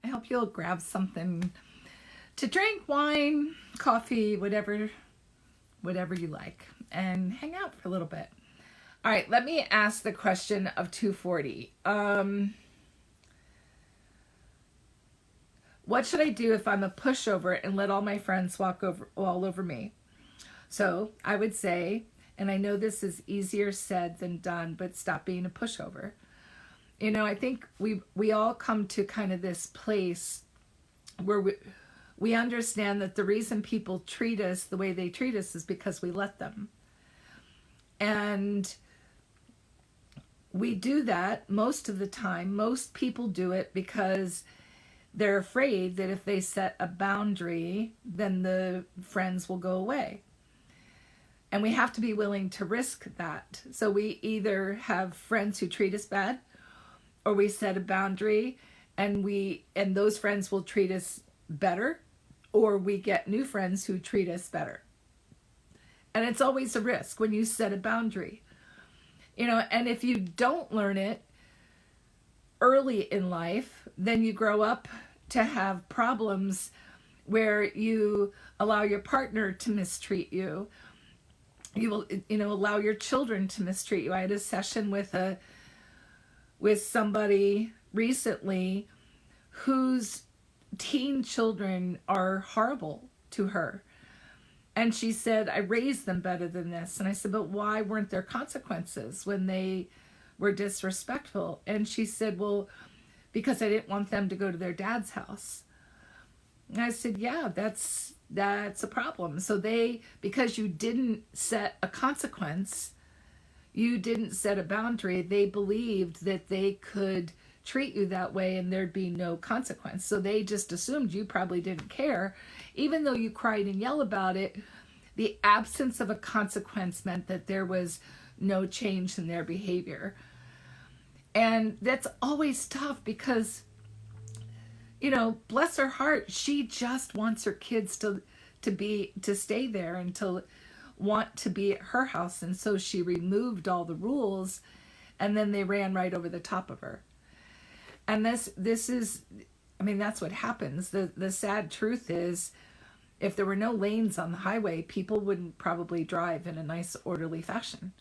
I hope you'll grab something to drink, wine, coffee, whatever you like, and hang out for a little bit. All right, let me ask the question of 240. What should I do if I'm a pushover and let all my friends walk all over me? So I would say, and I know this is easier said than done, but stop being a pushover. You know, I think we all come to kind of this place where we understand that the reason people treat us the way they treat us is because we let them. And we do that most of the time. Most people do it because they're afraid that if they set a boundary, then the friends will go away. And we have to be willing to risk that. So we either have friends who treat us bad, or we set a boundary and those friends will treat us better, or we get new friends who treat us better. And it's always a risk when you set a boundary. You know, and if you don't learn it early in life, then you grow up to have problems where you allow your partner to mistreat you. You will, allow your children to mistreat you. I had a session with somebody recently whose teen children are horrible to her. And she said, I raised them better than this. And I said, but why weren't there consequences when they were disrespectful? And she said, well, because I didn't want them to go to their dad's house. And I said, yeah, that's a problem. So because you didn't set a consequence, you didn't set a boundary, they believed that they could treat you that way and there'd be no consequence. So they just assumed you probably didn't care. Even though you cried and yelled about it, the absence of a consequence meant that there was no change in their behavior. And that's always tough because, bless her heart, she just wants her kids to stay there and to want to be at her house. And so she removed all the rules, and then they ran right over the top of her. And this is, that's what happens. The sad truth is, if there were no lanes on the highway, people wouldn't probably drive in a nice, orderly fashion.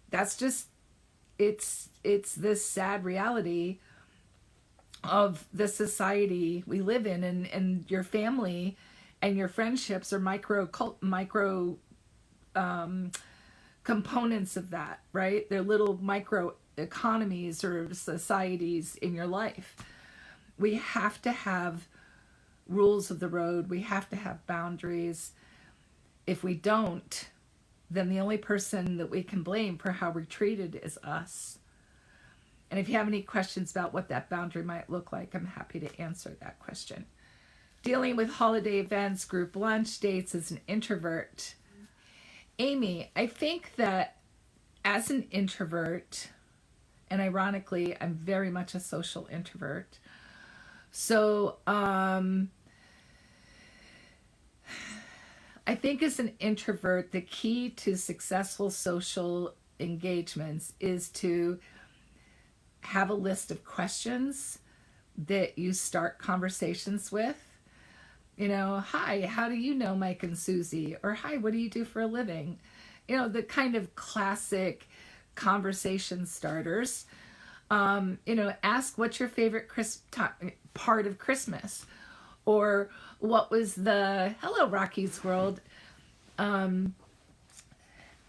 That's just, it's this sad reality of the society we live in, and your family and your friendships are micro components of that, right? They're little micro economies or societies in your life. We have to have rules of the road. We have to have boundaries. If we don't, then the only person that we can blame for how we're treated is us. And if you have any questions about what that boundary might look like, I'm happy to answer that question. Dealing with holiday events, group lunch dates as an introvert. Amy, I think that as an introvert, and ironically, I'm very much a social introvert. So I think as an introvert, the key to successful social engagements is to have a list of questions that you start conversations with. Hi, how do you know Mike and Susie? Or hi, what do you do for a living? The kind of classic conversation starters. Ask what's your favorite part of Christmas, or what was the hello Rocky's World.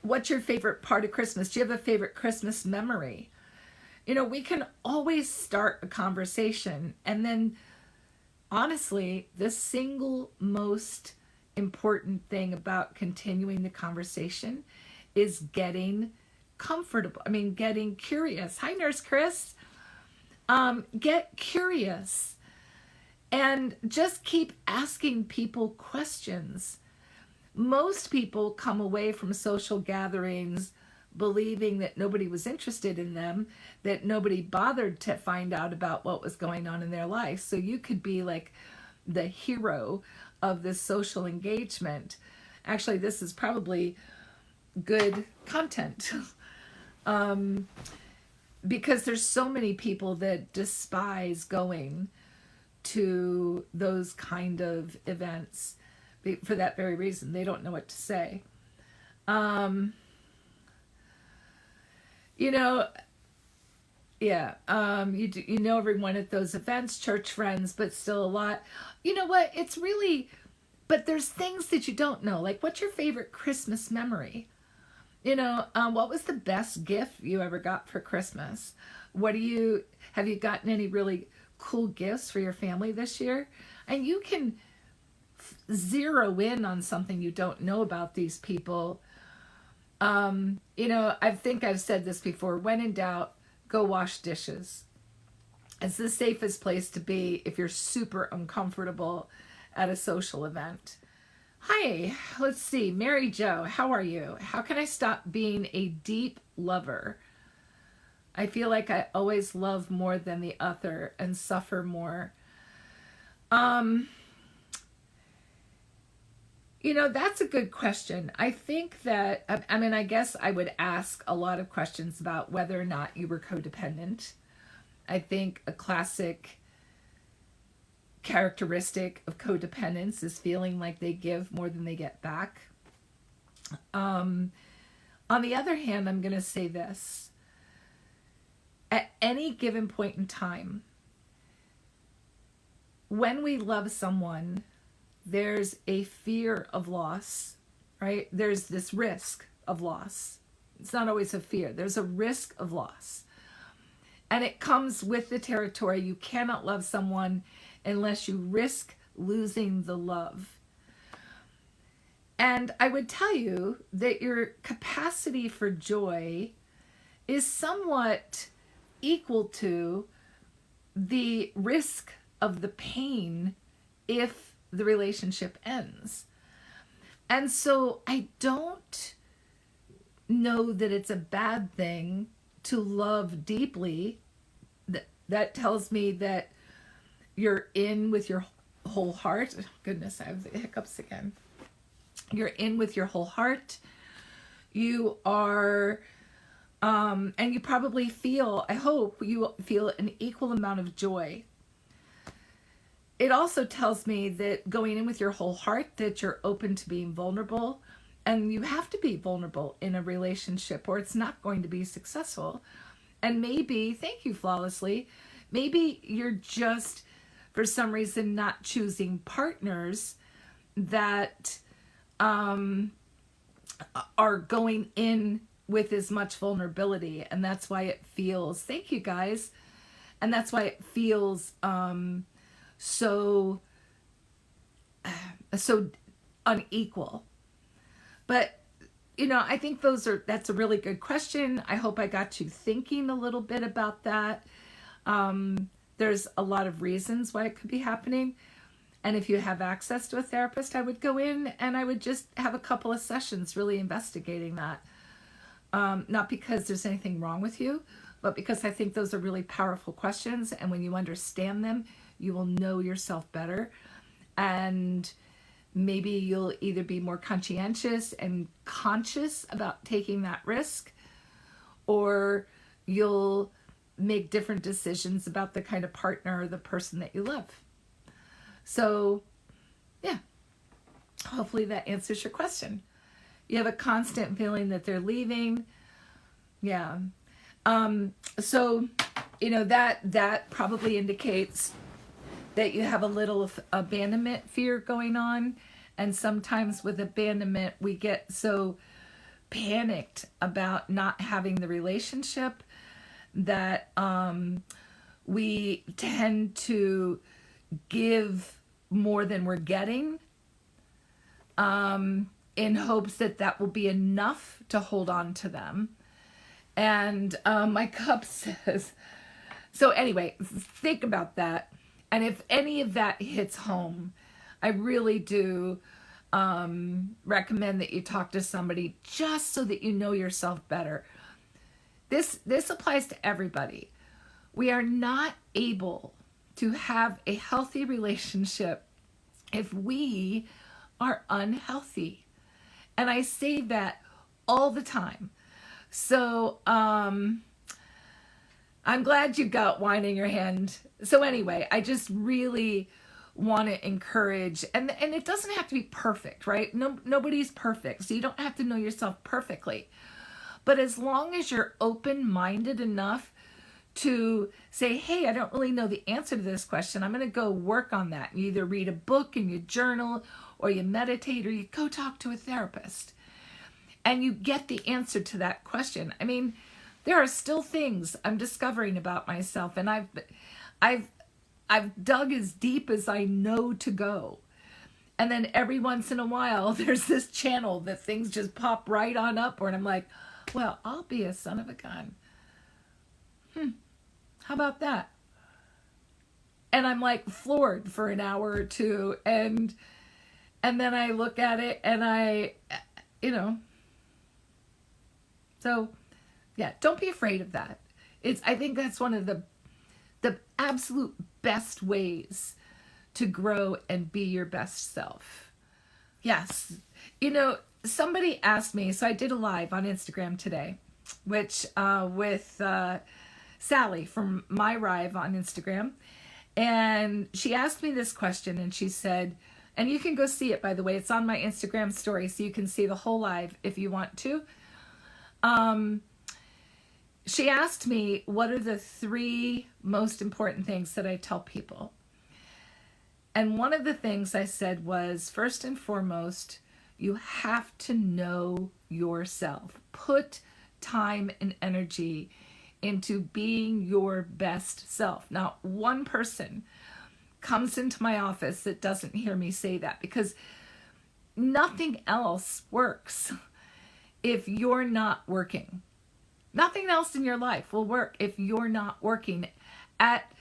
What's your favorite part of Christmas? Do you have a favorite Christmas memory? We can always start a conversation, and then honestly, the single most important thing about continuing the conversation is getting comfortable. Getting curious. Hi, Nurse Chris. Get curious and just keep asking people questions. Most people come away from social gatherings believing that nobody was interested in them, that nobody bothered to find out about what was going on in their life. So you could be like the hero of this social engagement. Actually, this is probably good content because there's so many people that despise going to those kind of events for that very reason. They don't know what to say. You know, yeah, you know everyone at those events, church friends, but still a lot. You know what? It's really, but there's things that you don't know. Like, what's your favorite Christmas memory? What was the best gift you ever got for Christmas? Have you gotten any really cool gifts for your family this year? And you can zero in on something you don't know about these people. I think I've said this before. When in doubt, go wash dishes. It's the safest place to be if you're super uncomfortable at a social event. Hi, let's see. Mary Jo, how are you? How can I stop being a deep lover? I feel like I always love more than the other and suffer more. That's a good question. I think that, I guess I would ask a lot of questions about whether or not you were codependent. I think a classic characteristic of codependence is feeling like they give more than they get back. On the other hand, I'm going to say this. At any given point in time, when we love someone, there's a fear of loss, right? There's this risk of loss. It's not always a fear. There's a risk of loss. And it comes with the territory. You cannot love someone unless you risk losing the love. And I would tell you that your capacity for joy is somewhat equal to the risk of the pain if the relationship ends. And so I don't know that it's a bad thing to love deeply. That tells me that you're in with your whole heart. Oh, goodness, I have the hiccups again. You're in with your whole heart. You are, and you probably feel, I hope you feel an equal amount of joy. It also tells me that going in with your whole heart, that you're open to being vulnerable, and you have to be vulnerable in a relationship or it's not going to be successful. And maybe, thank you flawlessly, maybe you're just, for some reason, not choosing partners that are going in with as much vulnerability. And that's why it feels, thank you guys, and that's why it feels so unequal. But I think that's a really good question. I hope I got you thinking a little bit about that. There's a lot of reasons why it could be happening. And if you have access to a therapist, I would go in and I would just have a couple of sessions really investigating that. Not because there's anything wrong with you, but because I think those are really powerful questions. And when you understand them, you will know yourself better. And maybe you'll either be more conscientious and conscious about taking that risk, or you'll make different decisions about the kind of partner or the person that you love. So, yeah, hopefully that answers your question. You have a constant feeling that they're leaving. Yeah. So, that probably indicates that you have a little abandonment fear going on. And sometimes with abandonment, we get so panicked about not having the relationship that we tend to give more than we're getting in hopes that will be enough to hold on to them. And my cup says, so anyway, think about that. And if any of that hits home, I really do recommend that you talk to somebody just so that you know yourself better. This applies to everybody. We are not able to have a healthy relationship if we are unhealthy. And I say that all the time. So I'm glad you got wine in your hand. So anyway, I just really want to encourage, and it doesn't have to be perfect, right? Nobody's perfect, so you don't have to know yourself perfectly. But as long as you're open-minded enough to say, hey, I don't really know the answer to this question. I'm going to go work on that. You either read a book and you journal, or you meditate, or you go talk to a therapist, and you get the answer to that question. I mean, there are still things I'm discovering about myself, and I've dug as deep as I know to go. And then every once in a while, there's this channel that things just pop right on up, and I'm like, well, I'll be a son of a gun. How about that? And I'm like floored for an hour or two, and then I look at it, and so yeah, don't be afraid of that. I think that's one of the absolute best ways to grow and be your best self. Yes. Somebody asked me, so I did a live on Instagram today, which with Sally from My Rive on Instagram. And she asked me this question, and she said, and you can go see it, by the way, it's on my Instagram story, so you can see the whole live if you want to. She asked me, what are the 3 most important things that I tell people? And one of the things I said was, first and foremost, you have to know yourself. Put time and energy into being your best self. Not one person comes into my office that doesn't hear me say that, because nothing else works if you're not working. Nothing else in your life will work if you're not working at,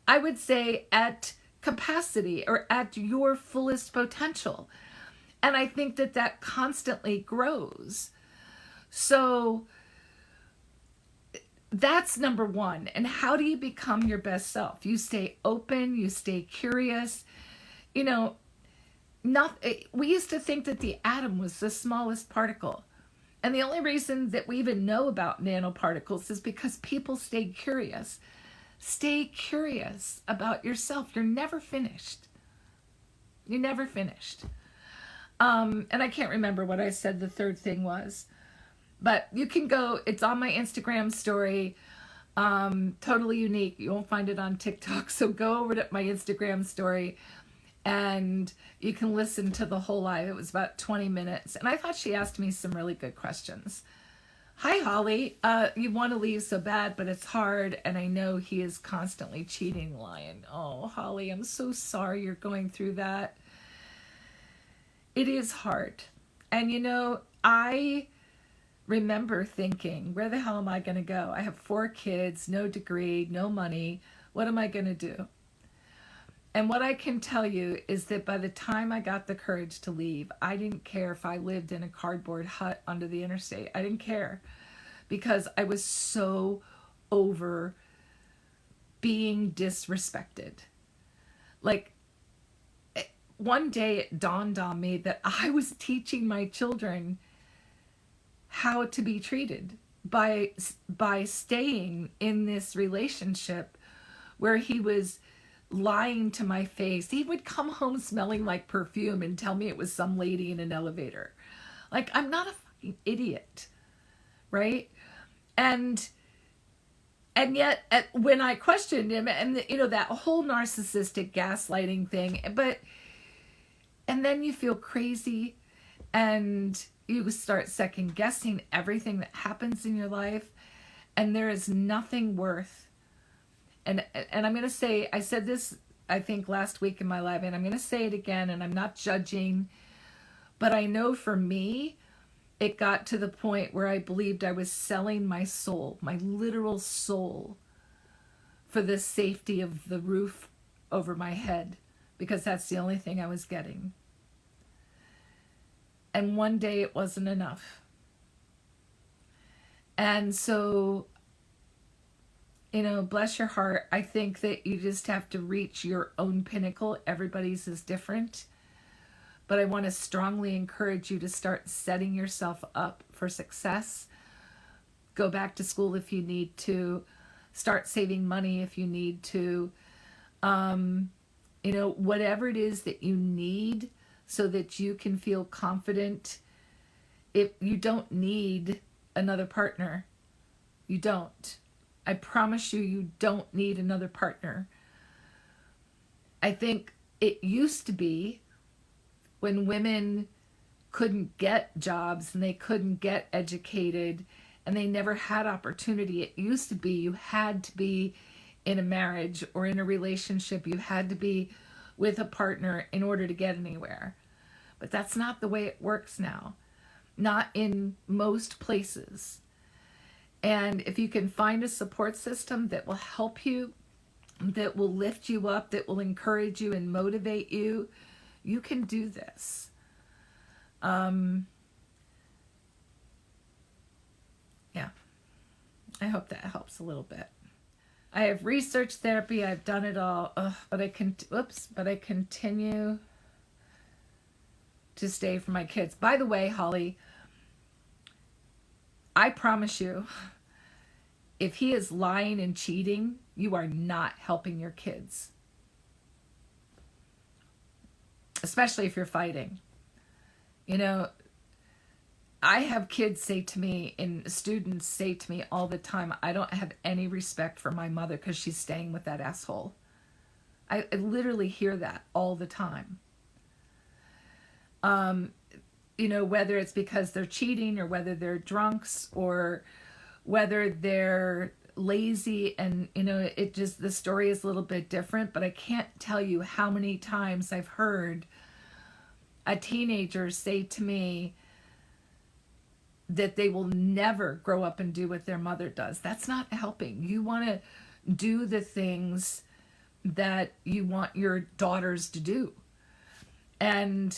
I would say, at capacity or at your fullest potential. And I think that constantly grows. So that's number one. And how do you become your best self? You stay open, you stay curious. We used to think that the atom was the smallest particle. And the only reason that we even know about nanoparticles is because people stayed curious. Stay curious about yourself. You're never finished. You're never finished. And I can't remember what I said the third thing was. But you can go, it's on my Instagram story. Totally unique. You won't find it on TikTok. So go over to my Instagram story, and you can listen to the whole live. It was about 20 minutes. And I thought she asked me some really good questions. Hi, Holly. You want to leave so bad, but it's hard. And I know he is constantly cheating, lying. Oh, Holly, I'm so sorry you're going through that. It is hard. And I remember thinking, where the hell am I going to go? I have 4 kids, no degree, no money. What am I going to do? And what I can tell you is that by the time I got the courage to leave, I didn't care if I lived in a cardboard hut under the interstate. I didn't care, because I was so over being disrespected. Like, one day it dawned on me that I was teaching my children how to be treated by staying in this relationship where he was lying to my face. He would come home smelling like perfume and tell me it was some lady in an elevator. Like, I'm not a fucking idiot, right? And yet, when I questioned him, and that whole narcissistic gaslighting thing, and then you feel crazy, and you start second guessing everything that happens in your life, and there is nothing worth. And I'm going to say, I said this, I think, last week in my live, and I'm going to say it again, and I'm not judging, but I know for me, it got to the point where I believed I was selling my soul, my literal soul, for the safety of the roof over my head, because that's the only thing I was getting. And one day it wasn't enough. And so, bless your heart, I think that you just have to reach your own pinnacle. Everybody's is different. But I want to strongly encourage you to start setting yourself up for success. Go back to school if you need to. start saving money if you need to. Whatever it is that you need so that you can feel confident. If you don't need another partner, you don't. I promise you, you don't need another partner. I think it used to be when women couldn't get jobs and they couldn't get educated and they never had opportunity. It used to be you had to be in a marriage or in a relationship. You had to be with a partner in order to get anywhere. But that's not the way it works now. Not in most places. And if you can find a support system that will help you, that will lift you up, that will encourage you and motivate you, you can do this. Yeah, I hope that helps a little bit. I have research therapy. I've done it all. But I continue to stay for my kids. By the way, Holly, I promise you, if he is lying and cheating, you are not helping your kids. Especially if you're fighting. I have kids say to me, and students say to me all the time, I don't have any respect for my mother because she's staying with that asshole. I literally hear that all the time. Whether it's because they're cheating or whether they're drunks or whether they're lazy, and the story is a little bit different, but I can't tell you how many times I've heard a teenager say to me that they will never grow up and do what their mother does. That's not helping. You want to do the things that you want your daughters to do. And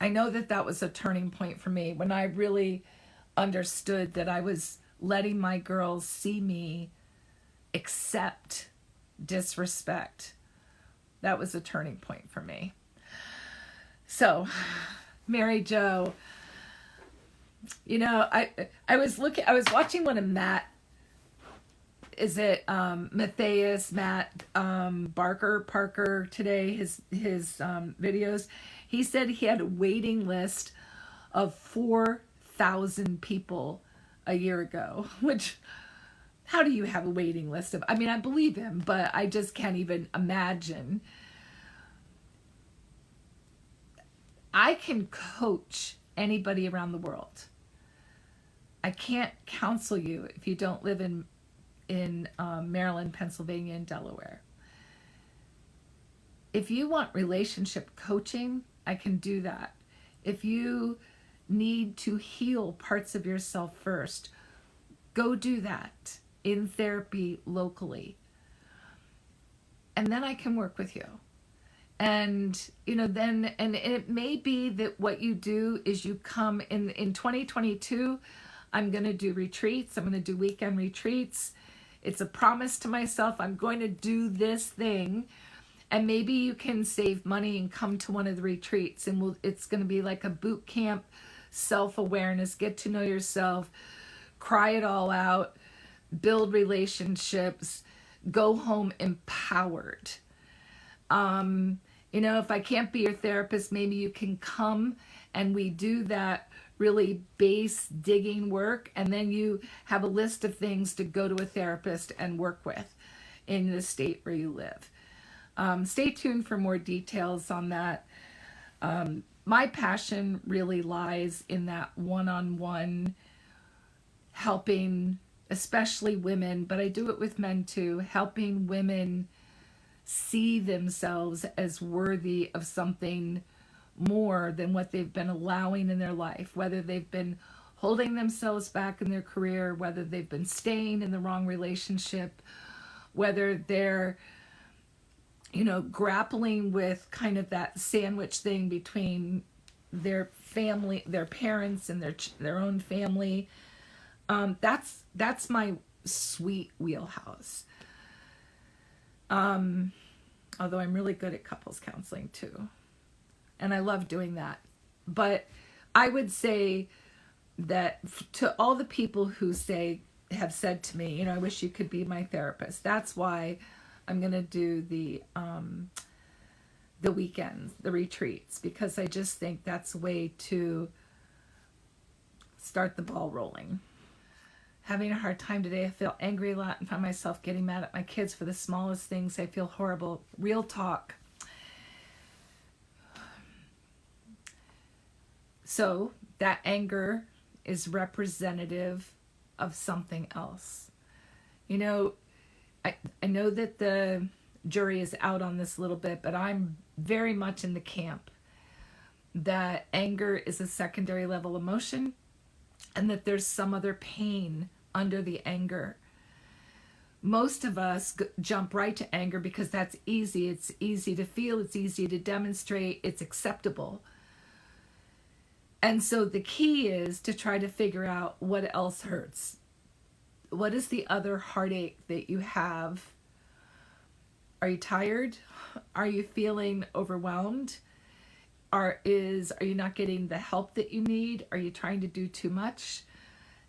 I know that was a turning point for me when I really understood that I was letting my girls see me accept disrespect. That was a turning point for me. So, Mary Jo, I was watching one of Matt Parker today, his videos. He said he had a waiting list of 4,000 people a year ago, which, how do you have a waiting list of, I believe him, but I just can't even imagine. I can coach anybody around the world. I can't counsel you if you don't live in Maryland, Pennsylvania, and Delaware. If you want relationship coaching, I can do that. If you need to heal parts of yourself first, go do that in therapy locally. And then I can work with you. And, and it may be that what you do is you come in 2022, I'm going to do retreats. I'm going to do weekend retreats. It's a promise to myself. I'm going to do this thing. And maybe you can save money and come to one of the retreats. And it's going to be like a boot camp, self-awareness, get to know yourself, cry it all out, build relationships, go home empowered. If I can't be your therapist, maybe you can come and we do that really base digging work, and then you have a list of things to go to a therapist and work with in the state where you live. Stay tuned for more details on that. My passion really lies in that one-on-one helping, especially women, but I do it with men too, helping women see themselves as worthy of something more than what they've been allowing in their life, whether they've been holding themselves back in their career, whether they've been staying in the wrong relationship, whether they're grappling with kind of that sandwich thing between their family, their parents, and their own family. That's my sweet wheelhouse. Although I'm really good at couples counseling too. And I love doing that. But I would say that to all the people who say, have said to me, I wish you could be my therapist. That's why I'm going to do the weekends, the retreats, because I just think that's a way to start the ball rolling. Having a hard time today. I feel angry a lot and find myself getting mad at my kids for the smallest things. I feel horrible. Real talk. So that anger is representative of something else. I know that the jury is out on this a little bit, but I'm very much in the camp that anger is a secondary level emotion and that there's some other pain under the anger. Most of us jump right to anger because that's easy. It's easy to feel, it's easy to demonstrate, it's acceptable. And so the key is to try to figure out what else hurts. What is the other heartache that you have? Are you tired? Are you feeling overwhelmed? Are you not getting the help that you need? Are you trying to do too much?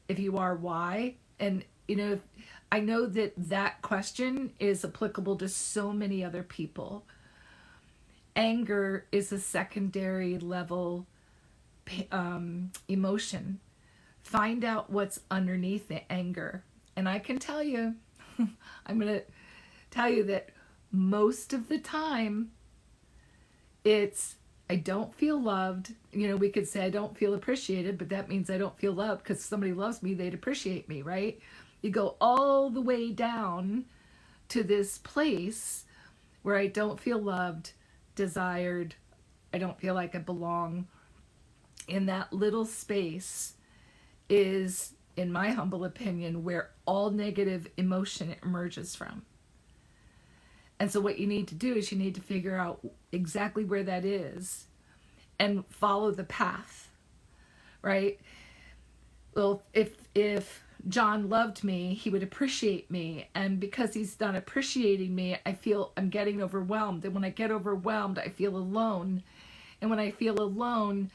If you are, why? And, I know that question is applicable to so many other people. Anger is a secondary level emotion. Find out what's underneath the anger. And I can tell you, I'm going to tell you that most of the time, it's, I don't feel loved. We could say I don't feel appreciated, but that means I don't feel loved because if somebody loves me, they'd appreciate me, right? You go all the way down to this place where I don't feel loved, desired, I don't feel like I belong. In that little space is, in my humble opinion, where all negative emotion emerges from. And so what you need to do is you need to figure out exactly where that is and follow the path, right? Well, if John loved me, he would appreciate me. And because he's not appreciating me, I feel I'm getting overwhelmed. And when I get overwhelmed, I feel alone. And when I feel alone,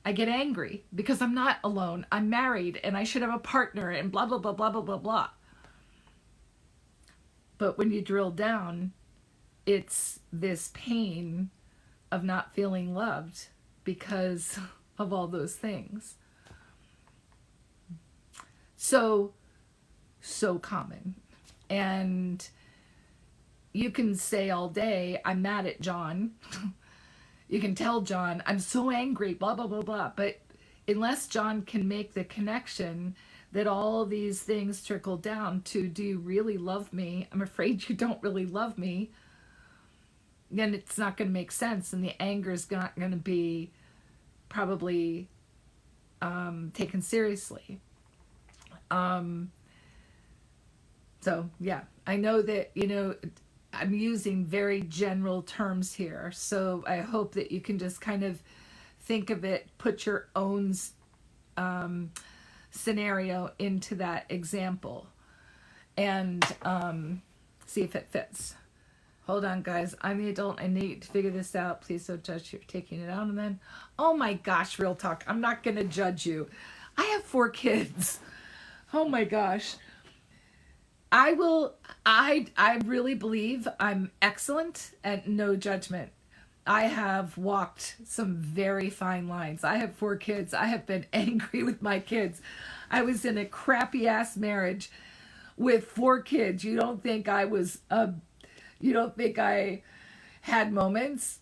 I get angry because I'm not alone. I'm married and I should have a partner and blah, blah, blah, blah, blah, blah, blah. But when you drill down, it's this pain of not feeling loved because of all those things. So common. And you can say all day, I'm mad at John. You can tell John, I'm so angry, blah, blah, blah, blah. But unless John can make the connection that all these things trickle down to, do you really love me? I'm afraid you don't really love me. Then it's not going to make sense. And the anger is not going to be probably taken seriously. So, yeah, I know that, I'm using very general terms here. So I hope that you can just kind of think of it, put your own scenario into that example and see if it fits. Hold on, guys. I'm the adult. I need to figure this out. Please don't judge. You're taking it out. And then, oh my gosh, real talk. I'm not going to judge you. I have 4 kids. Oh my gosh. I really believe I'm excellent at no judgment. I have walked some very fine lines. I have 4 kids. I have been angry with my kids. I was in a crappy ass marriage with 4 kids. You don't think I had moments?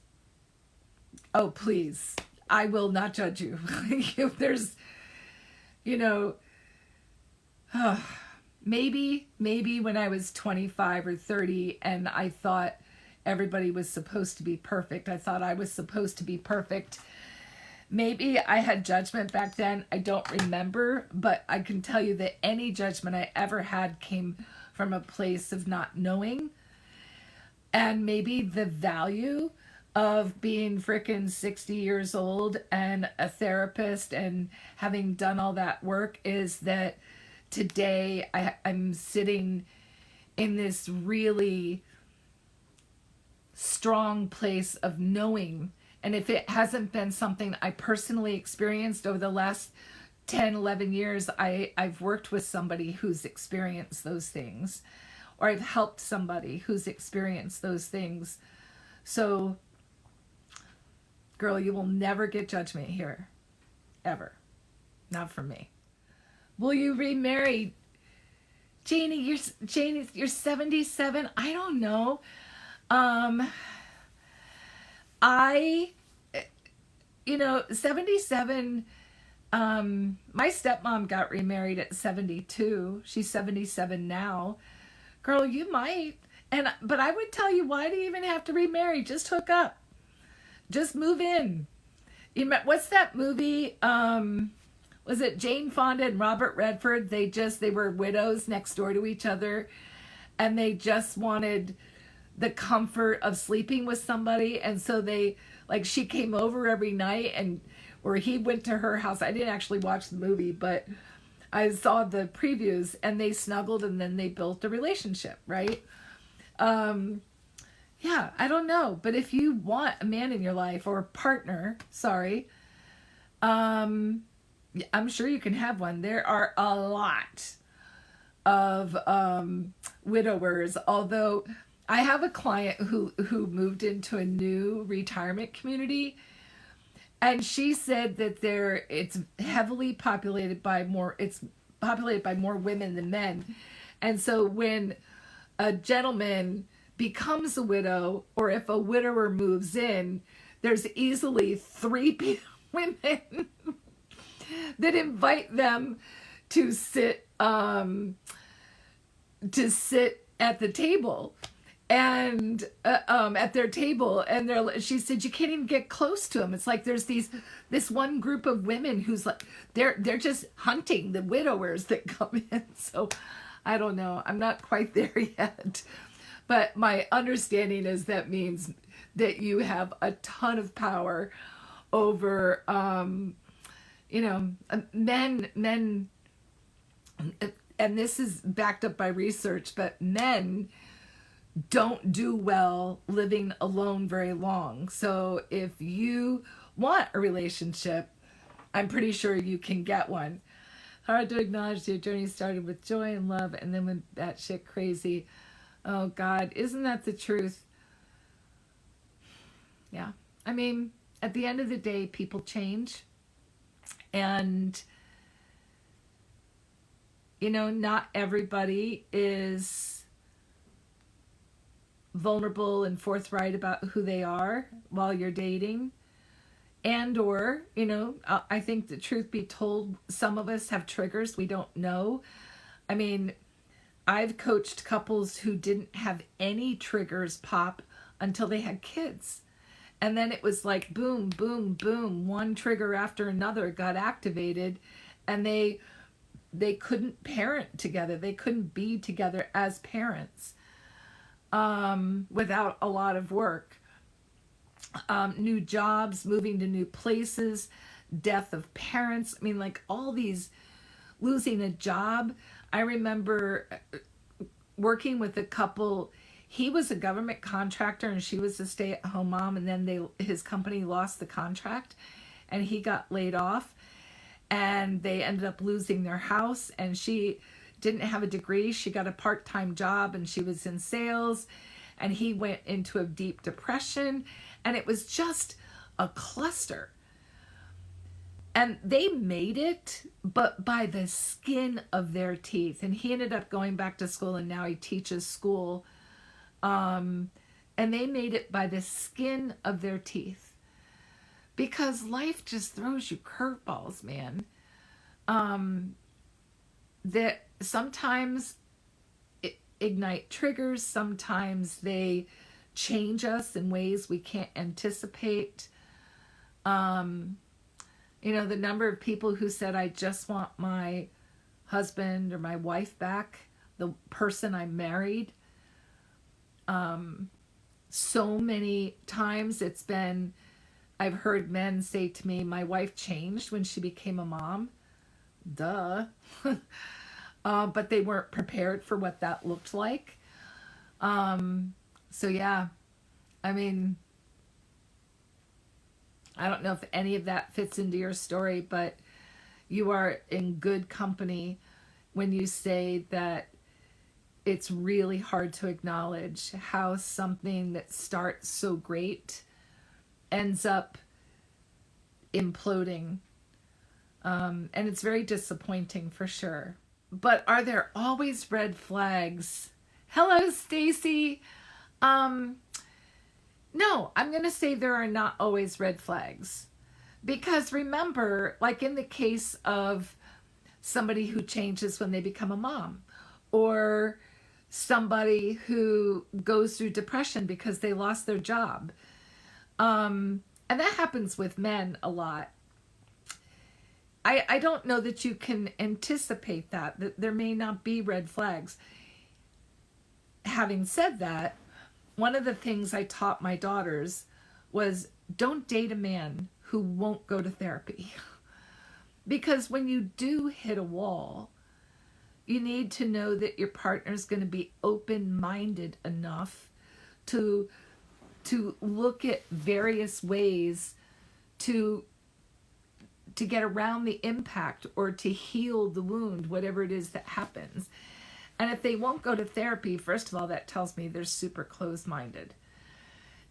Oh, please. I will not judge you. If there's, maybe when I was 25 or 30 and I thought everybody was supposed to be perfect. I thought I was supposed to be perfect. Maybe I had judgment back then. I don't remember, but I can tell you that any judgment I ever had came from a place of not knowing. And maybe the value of being frickin' 60 years old and a therapist and having done all that work is that today I'm sitting in this really strong place of knowing. And if it hasn't been something I personally experienced over the last 10, 11 years, I've worked with somebody who's experienced those things, or I've helped somebody who's experienced those things. So, girl, you will never get judgment here, ever. Not from me. Will you remarry? Janie, you're 77. I don't know. Um, I, 77. My stepmom got remarried at 72. She's 77 now. Girl, you might. But I would tell you, why do you even have to remarry? Just hook up. Just move in. What's that movie? Was it Jane Fonda and Robert Redford? They were widows next door to each other, and they just wanted the comfort of sleeping with somebody, and so she came over every night, and or he went to her house. I didn't actually watch the movie, but I saw the previews, and they snuggled, and then they built a relationship, right? Yeah, I don't know, but if you want a man in your life, or a partner, sorry, I'm sure you can have one. There are a lot of widowers, although I have a client who moved into a new retirement community, and she said that it's heavily populated by more women than men. And so when a gentleman becomes a widow, or if a widower moves in, there's easily three women that invite them to sit at the table, and at their table, and she said you can't even get close to them. It's like there's this one group of women who's like they're just hunting the widowers that come in. So I don't know, I'm not quite there yet, but my understanding is that means that you have a ton of power over men, and this is backed up by research, but men don't do well living alone very long. So if you want a relationship, I'm pretty sure you can get one. Hard to acknowledge your journey started with joy and love, and then went batshit crazy. Oh God, isn't that the truth? Yeah. I mean, at the end of the day, people change. And, not everybody is vulnerable and forthright about who they are while you're dating. And or, I think the truth be told, some of us have triggers we don't know. I mean, I've coached couples who didn't have any triggers pop until they had kids. And then it was like boom, boom, boom, one trigger after another got activated, and they couldn't parent together. They couldn't be together as parents without a lot of work. New jobs, moving to new places, death of parents. I mean, like all these, losing a job. I remember working with a couple. He was a government contractor and she was a stay-at-home mom, and then his company lost the contract and he got laid off, and they ended up losing their house, and she didn't have a degree. She got a part-time job and she was in sales, and he went into a deep depression, and it was just a cluster. And they made it, but by the skin of their teeth. And he ended up going back to school, and now he teaches school. And they made it by the skin of their teeth, because life just throws you curveballs, man. That sometimes ignite triggers, sometimes they change us in ways we can't anticipate. The number of people who said, I just want my husband or my wife back, the person I married. So many times I've heard men say to me, my wife changed when she became a mom. Duh. But they weren't prepared for what that looked like. So yeah, I mean, I don't know if any of that fits into your story, but you are in good company when you say that it's really hard to acknowledge how something that starts so great ends up imploding. And it's very disappointing for sure. But are there always red flags? Hello, Stacy. No, I'm going to say there are not always red flags. Because remember, like in the case of somebody who changes when they become a mom, or somebody who goes through depression because they lost their job. And that happens with men a lot. I don't know that you can anticipate that there may not be red flags. Having said that, one of the things I taught my daughters was don't date a man who won't go to therapy. Because when you do hit a wall, you need to know that your partner's going to be open-minded enough to look at various ways to get around the impact or to heal the wound, whatever it is that happens. And if they won't go to therapy, first of all, that tells me they're super closed-minded.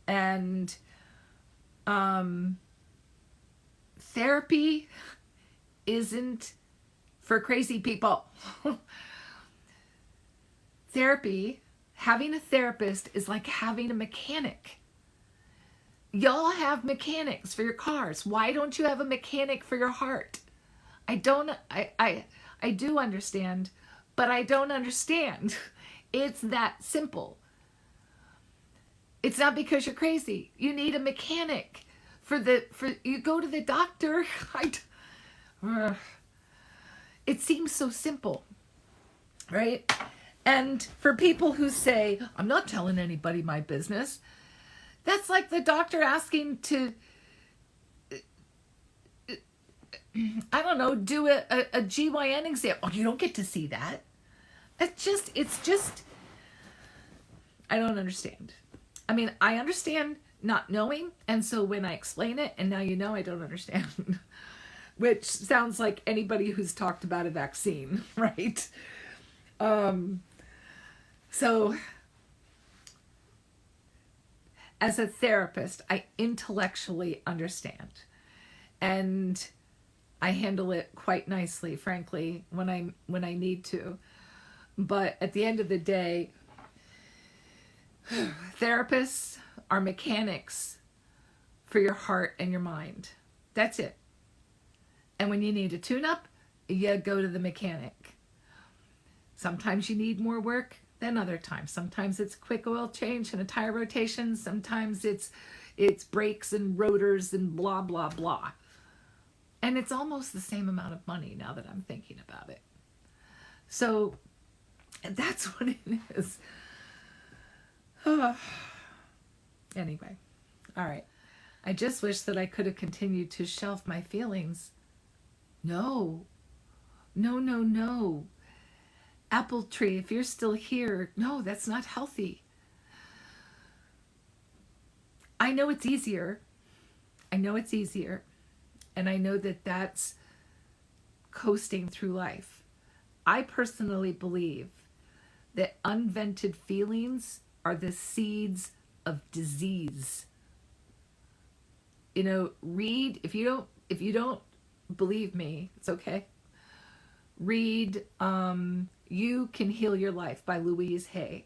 And therapy isn't for crazy people. Therapy, having a therapist is like having a mechanic. Y'all have mechanics for your cars. Why don't you have a mechanic for your heart? I do understand, but I don't understand. It's that simple. It's not because you're crazy. You need a mechanic for you go to the doctor. It seems so simple, right? And for people who say, I'm not telling anybody my business, that's like the doctor asking to, I don't know, do a GYN exam. Oh, you don't get to see that. It's just, I don't understand. I mean, I understand not knowing, and so when I explain it, and now you know, I don't understand. Which sounds like anybody who's talked about a vaccine, right? So, as a therapist, I intellectually understand. And I handle it quite nicely, frankly, when I need to. But at the end of the day, therapists are mechanics for your heart and your mind. That's it. And when you need a tune-up, you go to the mechanic. Sometimes you need more work than other times. Sometimes it's a quick oil change and a tire rotation. Sometimes it's brakes and rotors and blah, blah, blah. And it's almost the same amount of money now that I'm thinking about it. So that's what it is. Anyway, all right. I just wish that I could have continued to shelf my feelings. No. Apple tree, if you're still here, no, that's not healthy. I know it's easier. And I know that that's coasting through life. I personally believe that unvented feelings are the seeds of disease. You know, read, if you don't believe me, it's okay. Read You Can Heal Your Life by Louise Hay.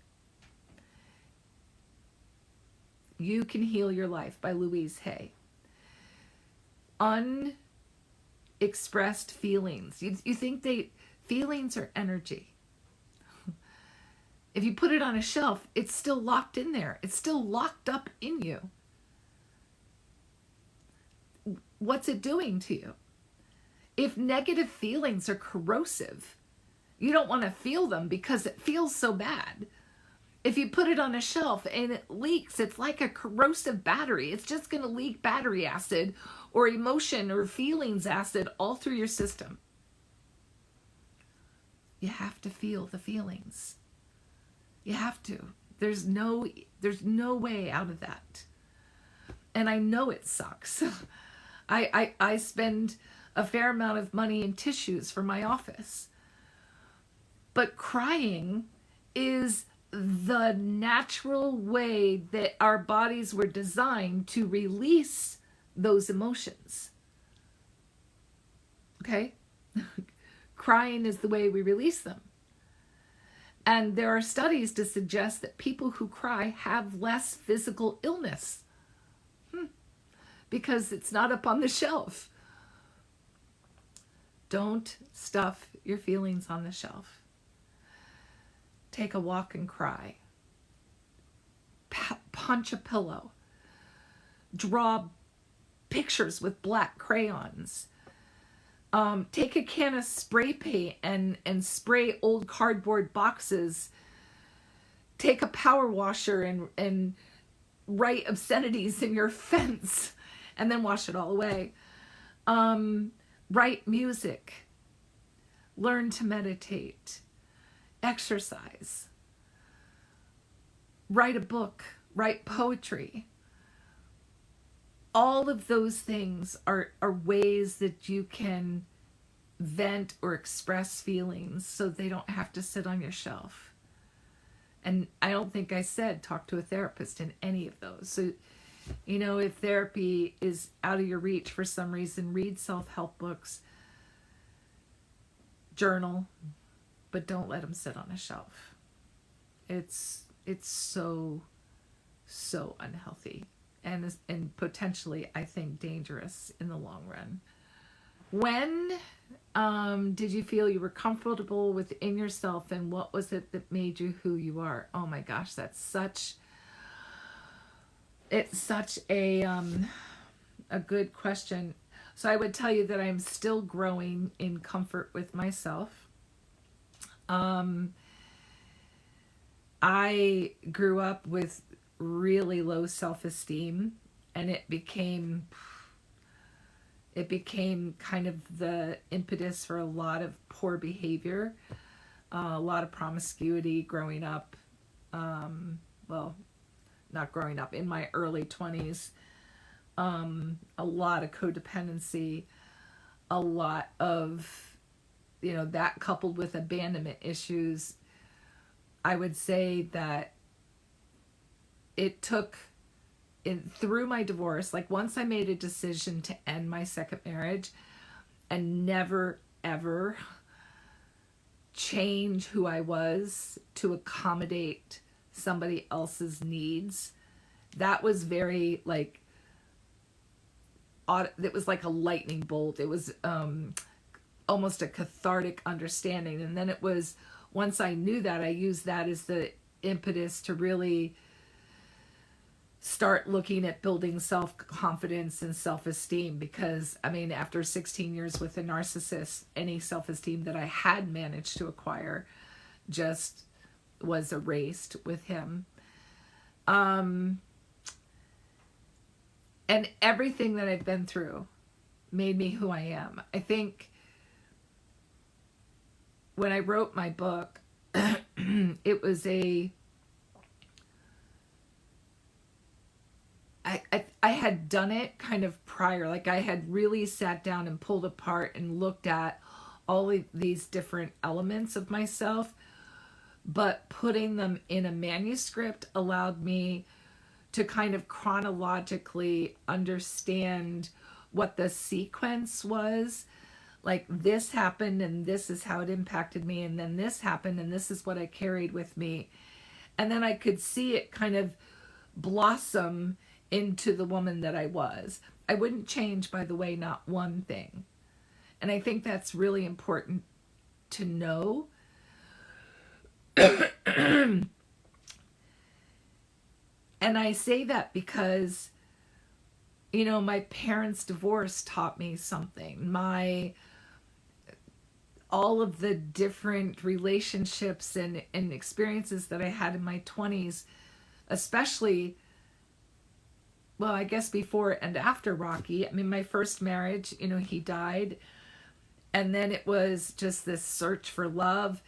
You Can Heal Your Life by Louise Hay. Unexpressed feelings. You think feelings are energy. If you put it on a shelf, it's still locked in there. It's still locked up in you. What's it doing to you? If negative feelings are corrosive, you don't want to feel them because it feels so bad. If you put it on a shelf and it leaks, it's like a corrosive battery. It's just going to leak battery acid or emotion or feelings acid all through your system. You have to feel the feelings. You have to. There's no way out of that. And I know it sucks. I spend a fair amount of money in tissues for my office. But crying is the natural way that our bodies were designed to release those emotions. Okay? Crying is the way we release them. And there are studies to suggest that people who cry have less physical illness. Because it's not up on the shelf. Don't stuff your feelings on the shelf. Take a walk and cry. Punch a pillow. Draw pictures with black crayons. Take a can of spray paint and spray old cardboard boxes. Take a power washer and write obscenities in your fence and then wash it all away. Write music. Learn to meditate. Exercise. Write a book. Write poetry. All of those things are ways that you can vent or express feelings so they don't have to sit on your shelf. And I don't think I said talk to a therapist in any of those. So, you know, if therapy is out of your reach for some reason, read self-help books, journal, but don't let them sit on a shelf. It's so unhealthy. And potentially, I think, dangerous in the long run. When did you feel you were comfortable within yourself, and what was it that made you who you are? Oh my gosh, it's such a good question. So I would tell you that I'm still growing in comfort with myself. I grew up with really low self-esteem, and it became kind of the impetus for a lot of poor behavior, a lot of promiscuity growing up. Well, not growing up, in my early 20s, a lot of codependency, a lot of, that coupled with abandonment issues. I would say that it took, through my divorce, like once I made a decision to end my second marriage and never, ever change who I was to accommodate somebody else's needs, that was very it was like a lightning bolt. It was almost a cathartic understanding. And then it was, once I knew that, I used that as the impetus to really start looking at building self-confidence and self-esteem, because after 16 years with a narcissist, any self-esteem that I had managed to acquire just was erased with him. And everything that I've been through made me who I am. I think when I wrote my book, it was I had done it kind of prior. Like I had really sat down and pulled apart and looked at all of these different elements of myself, but putting them in a manuscript allowed me to kind of chronologically understand what the sequence was. Like this happened and this is how it impacted me, and then this happened and this is what I carried with me. And then I could see it kind of blossom into the woman that I was. I wouldn't change, by the way, not one thing. And I think that's really important to know. And I say that because, my parents' divorce taught me something. All of the different relationships and experiences that I had in my 20s, especially, well, I guess before and after Rocky. My first marriage, he died. And then it was just this search for love.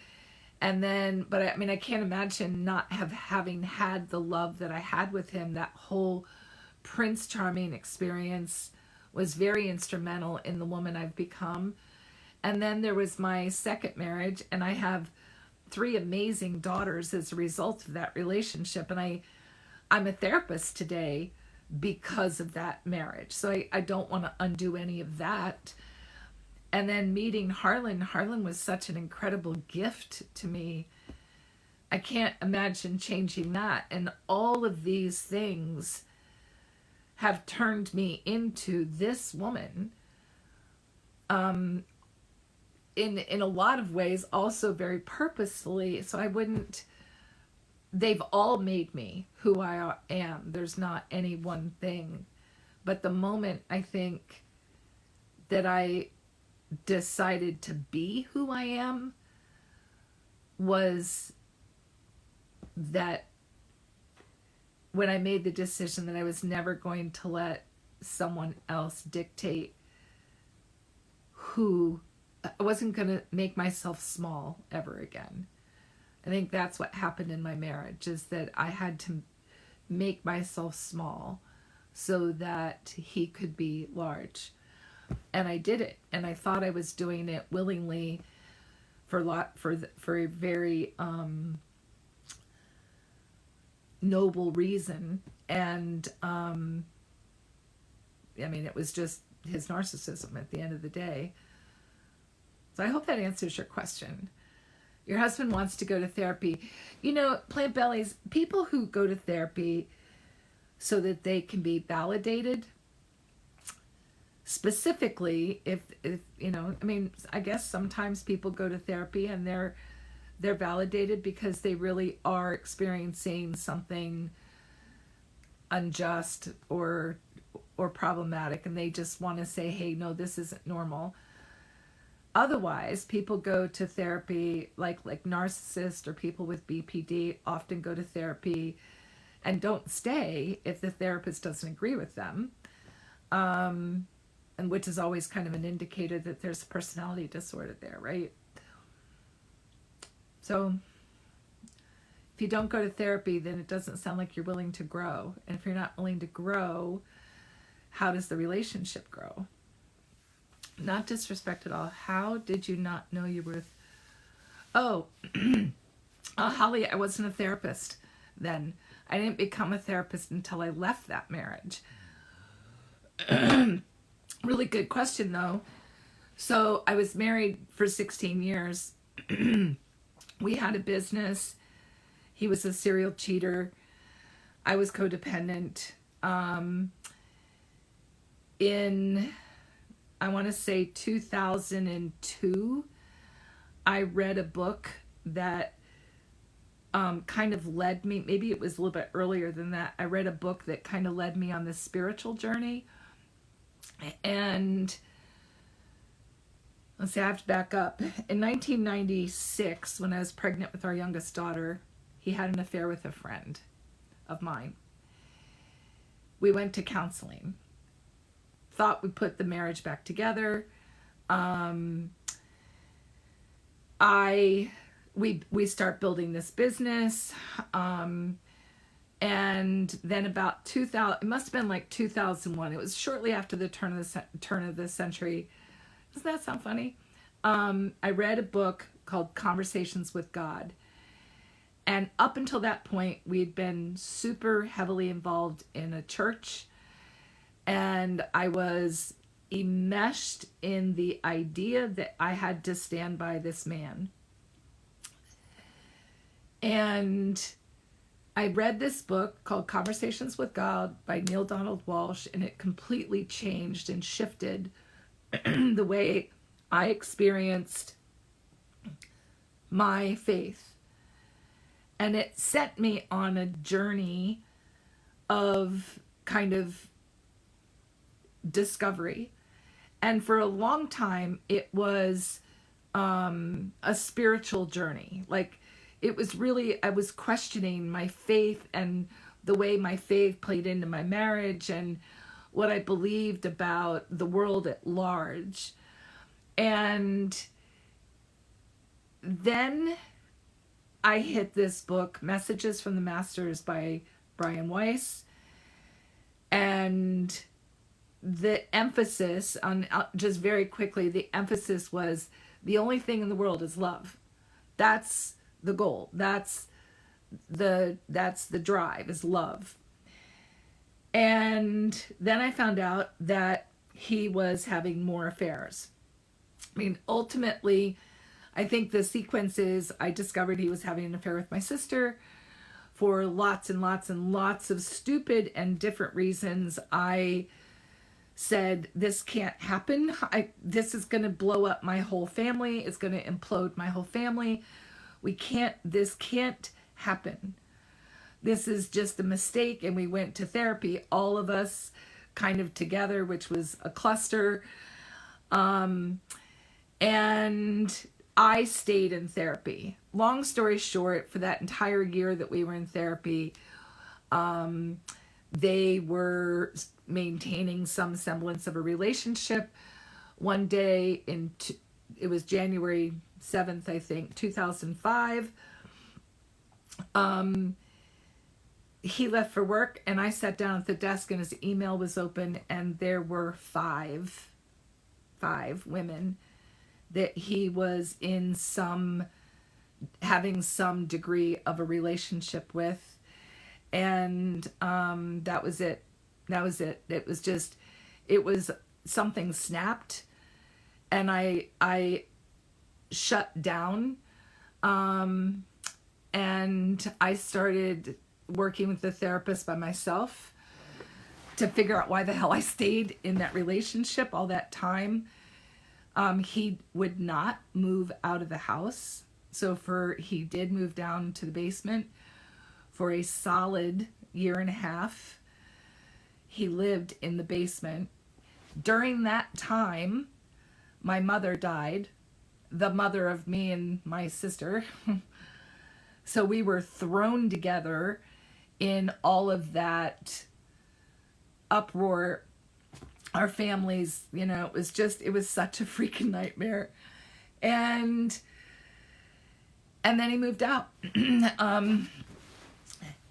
And then, but I can't imagine not having had the love that I had with him. That whole Prince Charming experience was very instrumental in the woman I've become. And then there was my second marriage, and I have 3 amazing daughters as a result of that relationship. And I'm a therapist today because of that marriage. So I don't want to undo any of that. And then meeting Harlan was such an incredible gift to me. I can't imagine changing that. And all of these things have turned me into this woman. In a lot of ways, also very purposefully. So they've all made me who I am. There's not any one thing. But the moment I think that I decided to be who I am was that when I made the decision that I was never going to let someone else dictate who, I wasn't going to make myself small ever again. I think that's what happened in my marriage, is that I had to make myself small so that he could be large. And I did it. And I thought I was doing it willingly for a very noble reason. And it was just his narcissism at the end of the day. So I hope that answers your question. Your husband wants to go to therapy. Plant bellies, people who go to therapy so that they can be validated, specifically if I guess sometimes people go to therapy and they're validated because they really are experiencing something unjust or problematic, and they just want to say, hey, no, this isn't normal. Otherwise, people go to therapy, like narcissists or people with BPD often go to therapy and don't stay if the therapist doesn't agree with them, and which is always kind of an indicator that there's a personality disorder there, right? So if you don't go to therapy, then it doesn't sound like you're willing to grow. And if you're not willing to grow, how does the relationship grow? Not disrespect at all. How did you not know you were... Holly, I wasn't a therapist then. I didn't become a therapist until I left that marriage. Really good question, though. So I was married for 16 years. We had a business. He was a serial cheater. I was codependent. In, I want to say 2002, I read a book that kind of led me, maybe it was a little bit earlier than that. I read a book that kind of led me on this spiritual journey. And let's see, I have to back up. In 1996, when I was pregnant with our youngest daughter, he had an affair with a friend of mine. We went to counseling. Thought we put the marriage back together. We start building this business. And then about 2000, it must have been like 2001. It was shortly after the turn of the century. Doesn't that sound funny? I read a book called Conversations with God. And up until that point, we had been super heavily involved in a church. And I was enmeshed in the idea that I had to stand by this man. And I read this book called Conversations with God by Neil Donald Walsh, and it completely changed and shifted the way I experienced my faith. And it set me on a journey of kind of discovery. And for a long time, it was a spiritual journey. Like, it was really, I was questioning my faith and the way my faith played into my marriage and what I believed about the world at large. And then I hit this book, Messages from the Masters by Brian Weiss. And the emphasis on, just very quickly, the emphasis was the only thing in the world is love. That's the goal. That's the drive, is love. And then I found out that he was having more affairs. I mean, ultimately, I think the sequence is I discovered he was having an affair with my sister for lots and lots and lots of stupid and different reasons. I said, this can't happen. This is going to blow up my whole family. It's going to implode my whole family. This can't happen. This is just a mistake. And we went to therapy, all of us kind of together, which was a cluster. And I stayed in therapy. Long story short, for that entire year that we were in therapy, they were maintaining some semblance of a relationship. One day it was January 7th, I think, 2005. He left for work, and I sat down at the desk, and his email was open, and there were five women that he was having some degree of a relationship with. And that was it. It was something snapped, and I shut down. And I started working with the therapist by myself to figure out why the hell I stayed in that relationship all that time. He would not move out of the house. So he did move down to the basement for a solid year and a half. He lived in the basement. During that time, my mother died, the mother of me and my sister. So we were thrown together in all of that uproar. Our families, it was such a freaking nightmare. And then he moved out.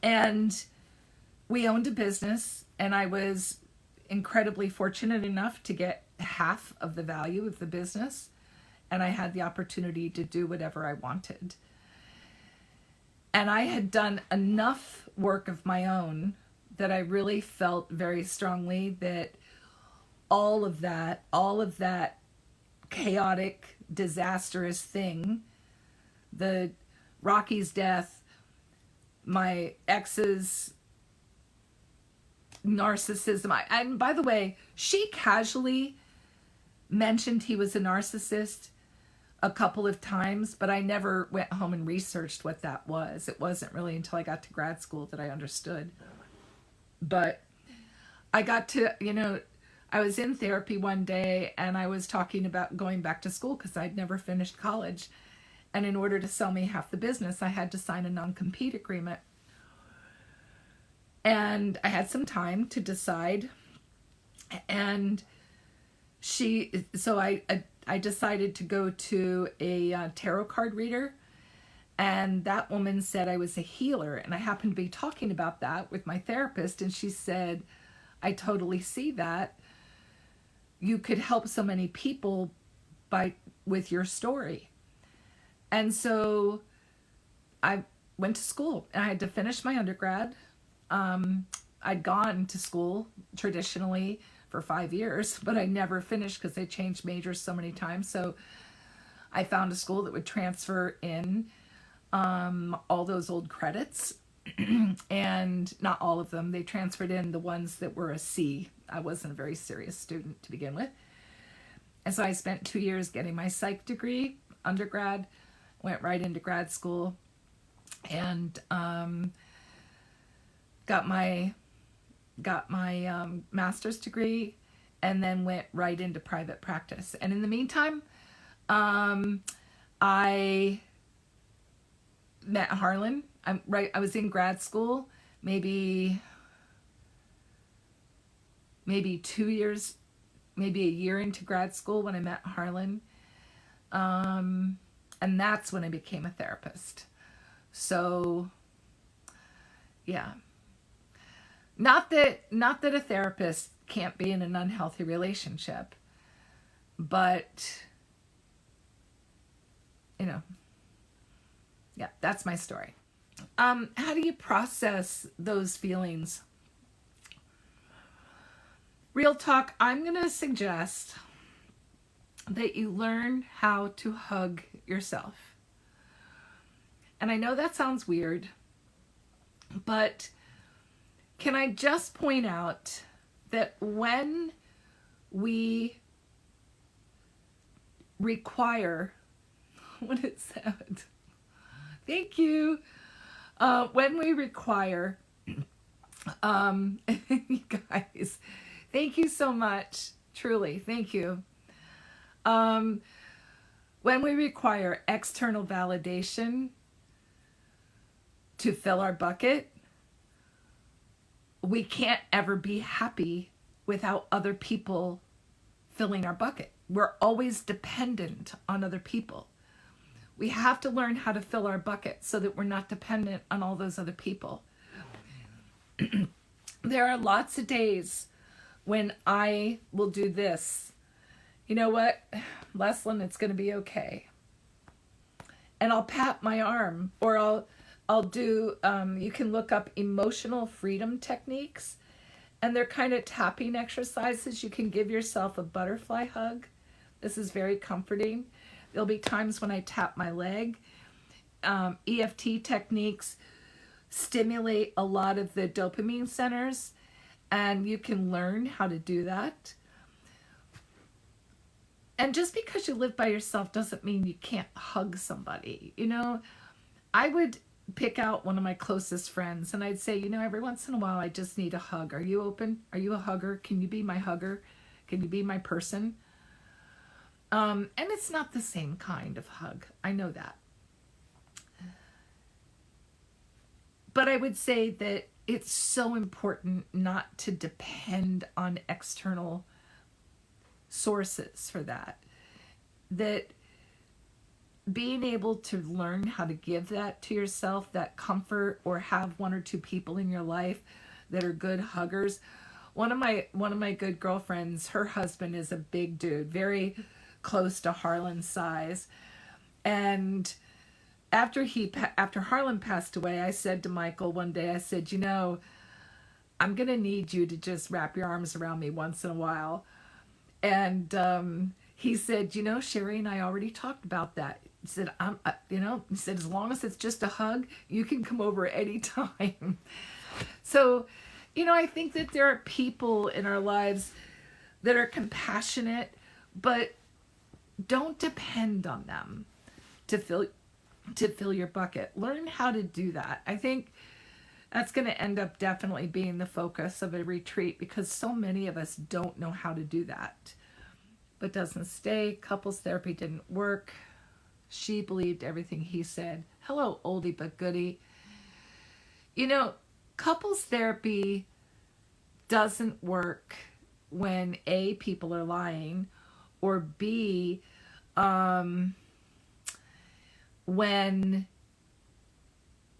And we owned a business, and I was incredibly fortunate enough to get half of the value of the business, and I had the opportunity to do whatever I wanted. And I had done enough work of my own that I really felt very strongly that all of that chaotic, disastrous thing, the Rocky's death, my ex's narcissism. And by the way, she casually mentioned he was a narcissist a couple of times, but I never went home and researched what that was. It wasn't really until I got to grad school that I understood. But I got to, I was in therapy one day, and I was talking about going back to school because I'd never finished college. And in order to sell me half the business, I had to sign a non-compete agreement. And I had some time to decide. And I decided to go to a tarot card reader. And that woman said I was a healer. And I happened to be talking about that with my therapist. And she said, I totally see that. You could help so many people with your story. And so I went to school, and I had to finish my undergrad. I'd gone to school traditionally for 5 years, but I never finished because they changed majors so many times. So I found a school that would transfer in all those old credits, and not all of them. They transferred in the ones that were a C. I wasn't a very serious student to begin with. And so I spent 2 years getting my psych degree, undergrad, went right into grad school, and got my master's degree, and then went right into private practice. And in the meantime, I met Harlan. I was in grad school, maybe 2 years, maybe a year into grad school when I met Harlan. And that's when I became a therapist. So, yeah. Not that a therapist can't be in an unhealthy relationship. But, you know, yeah, that's my story. How do you process those feelings? Real talk, I'm going to suggest that you learn how to hug yourself. And I know that sounds weird, but can I just point out that when we require, what is that? Thank you. When we require, you guys, thank you so much. Truly, thank you. When we require external validation to fill our bucket, we can't ever be happy without other people filling our bucket. We're always dependent on other people. We have to learn how to fill our bucket so that we're not dependent on all those other people. There are lots of days when I will do this. You know what, Leslyn, it's going to be okay. And I'll pat my arm, or I'll do, you can look up emotional freedom techniques, and they're kind of tapping exercises. You can give yourself a butterfly hug. This is very comforting. There'll be times when I tap my leg. EFT techniques stimulate a lot of the dopamine centers, and you can learn how to do that. And just because you live by yourself doesn't mean you can't hug somebody. You know, I would pick out one of my closest friends and I'd say, you know, every once in a while I just need a hug. Are you open? Are you a hugger? Can you be my hugger? Can you be my person? And it's not the same kind of hug. I know that. But I would say that it's so important not to depend on external sources for that. That being able to learn how to give that to yourself, that comfort, or have one or two people in your life that are good huggers. One of my good girlfriends, her husband is a big dude, very close to Harlan's size. And after Harlan passed away, I said to Michael one day, I said, you know, I'm going to need you to just wrap your arms around me once in a while. And he said, you know, Sherry and I already talked about that. He said, he said, as long as it's just a hug, you can come over any time. So, you know, I think that there are people in our lives that are compassionate, but don't depend on them to fill your bucket. Learn how to do that. I think that's going to end up definitely being the focus of a retreat, because so many of us don't know how to do that. But doesn't stay. Couples therapy didn't work. She believed everything he said. Hello, oldie but goodie. You know, couples therapy doesn't work when A, people are lying, or B, when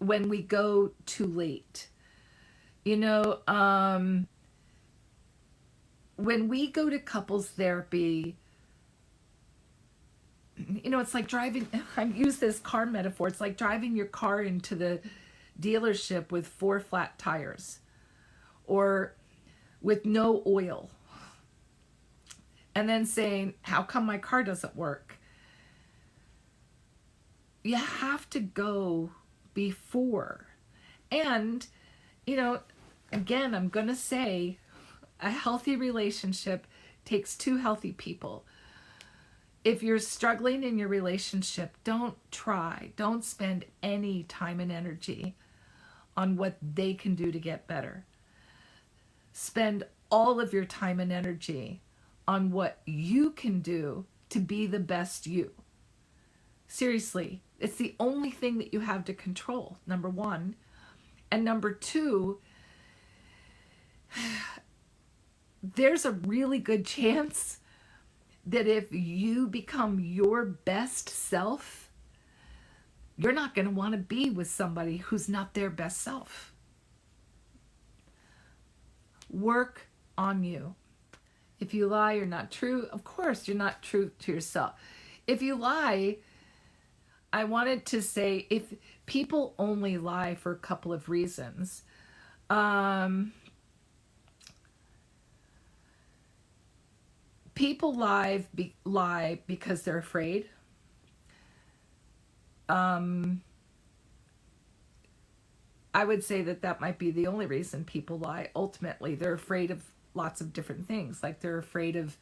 we go too late. You know, when we go to couples therapy, you know, it's like driving, I use this car metaphor, it's like driving your car into the dealership with 4 flat tires or with no oil, and then saying, how come my car doesn't work? You have to go before. And, you know, again, I'm going to say a healthy relationship takes 2 healthy people. If you're struggling in your relationship, don't spend any time and energy on what they can do to get better. Spend all of your time and energy on what you can do to be the best you. Seriously, it's the only thing that you have to control, number 1. And number 2, there's a really good chance that if you become your best self, you're not going to want to be with somebody who's not their best self. Work on you. If you lie, you're not true. Of course, you're not true to yourself. If you lie, I wanted to say, if people only lie for a couple of reasons. People lie because they're afraid. I would say that might be the only reason people lie. Ultimately, they're afraid of lots of different things. Like they're afraid of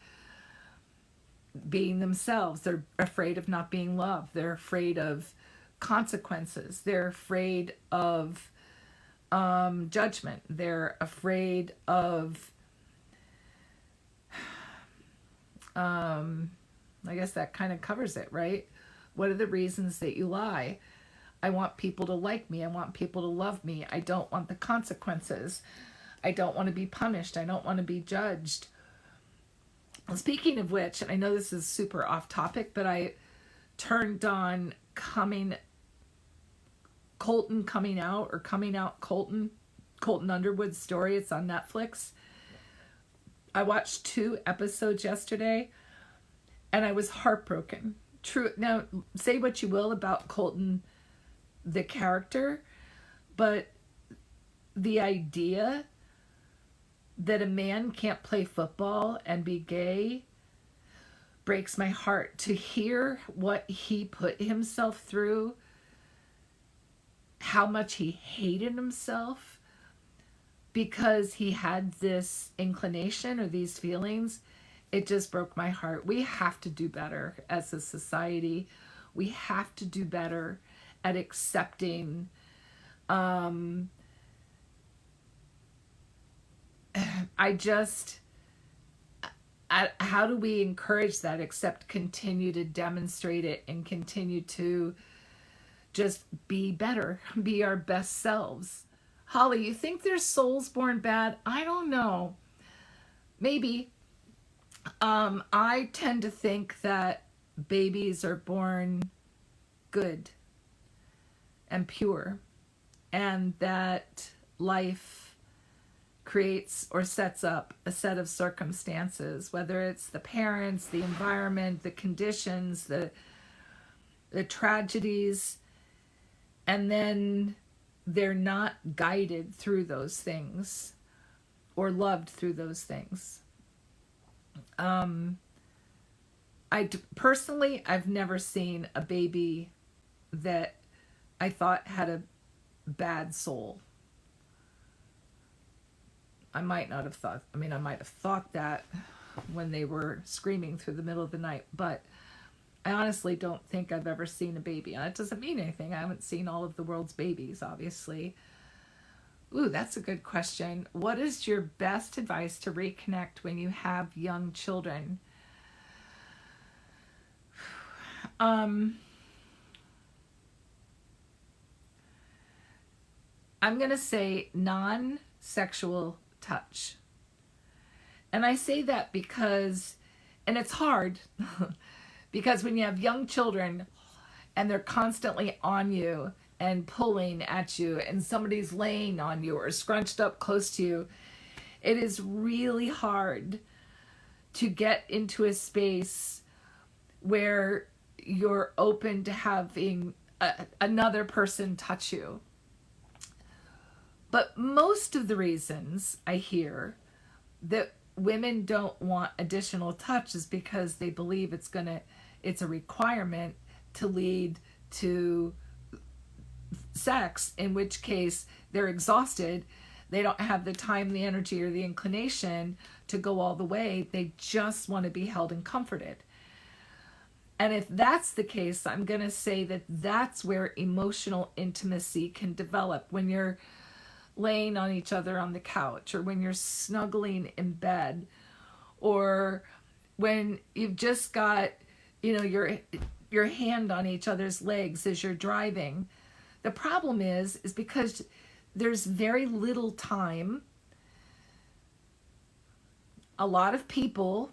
being themselves. They're afraid of not being loved. They're afraid of consequences. They're afraid of judgment. They're afraid of, I guess that kind of covers it, right? What are the reasons that you lie? I want people to like me. I want people to love me. I don't want the consequences. I don't want to be punished. I don't want to be judged. Speaking of which, and I know this is super off topic, but I turned on Colton Coming Out, or Coming Out Colton Underwood's story. It's on Netflix. I watched 2 episodes yesterday and I was heartbroken. True. Now, say what you will about Colton, the character, but the idea that a man can't play football and be gay breaks my heart. To hear what he put himself through, how much he hated himself because he had this inclination or these feelings, it just broke my heart. We have to do better as a society. We have to do better at accepting how do we encourage that except continue to demonstrate it and continue to just be better, be our best selves. Holly, you think there's souls born bad? I don't know. Maybe. I tend to think that babies are born good and pure, and that life creates or sets up a set of circumstances, whether it's the parents, the environment, the conditions, the tragedies, and then they're not guided through those things or loved through those things. Personally, I've never seen a baby that I thought had a bad soul. I might have thought that when they were screaming through the middle of the night, but I honestly don't think I've ever seen a baby. And that doesn't mean anything. I haven't seen all of the world's babies, obviously. Ooh, that's a good question. What is your best advice to reconnect when you have young children? I'm going to say non-sexual touch. And I say that because, and it's hard, because when you have young children and they're constantly on you and pulling at you and somebody's laying on you or scrunched up close to you, it is really hard to get into a space where you're open to having another person touch you. But most of the reasons I hear that women don't want additional touch is because they believe it's a requirement to lead to sex, in which case they're exhausted. They don't have the time, the energy, or the inclination to go all the way. They just want to be held and comforted. And if that's the case, I'm going to say that that's where emotional intimacy can develop, when you're laying on each other on the couch, or when you're snuggling in bed, or when you've just got, your hand on each other's legs as you're driving. The problem is because there's very little time. A lot of people,